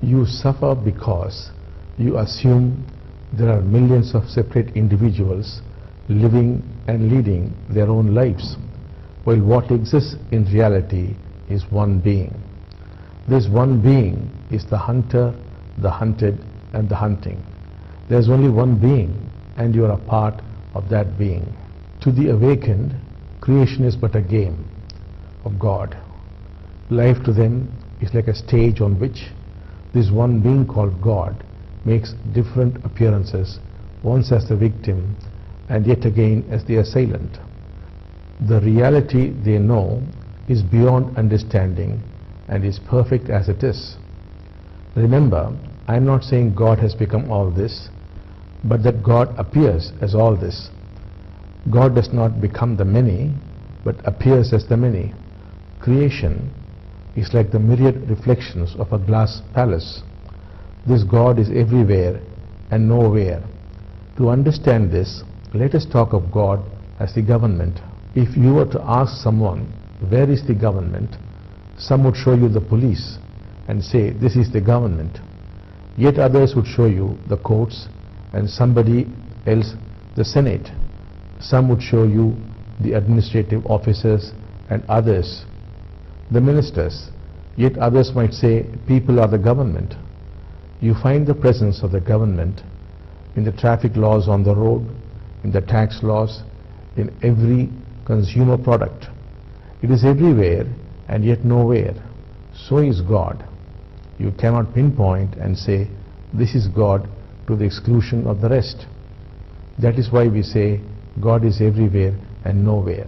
You suffer because you assume there are millions of separate individuals living and leading their own lives, while what exists in reality is one being. This one being is the hunter, the hunted, and the hunting. There is only one being, and you are a part of that being. To the awakened, creation is but a game of God. Life to them is like a stage on which this one being called God makes different appearances, once as the victim and yet again as the assailant. The reality they know is beyond understanding and is perfect as it is. Remember, I am not saying God has become all this, but that God appears as all this. God does not become the many, but appears as the many. Creation is like the myriad reflections of a glass palace. This God is everywhere and nowhere. To understand this, let us talk of God as the government. If you were to ask someone, where is the government? Some would show you the police and say, this is the government. Yet others would show you the courts, and somebody else the Senate. Some would show you the administrative officers, and others the ministers. Yet others might say, people are the government. You find the presence of the government in the traffic laws on the road, in the tax laws, in every consumer product. It is everywhere and yet nowhere. So is God. You cannot pinpoint and say, this is God to the exclusion of the rest. That is why we say God is everywhere and nowhere.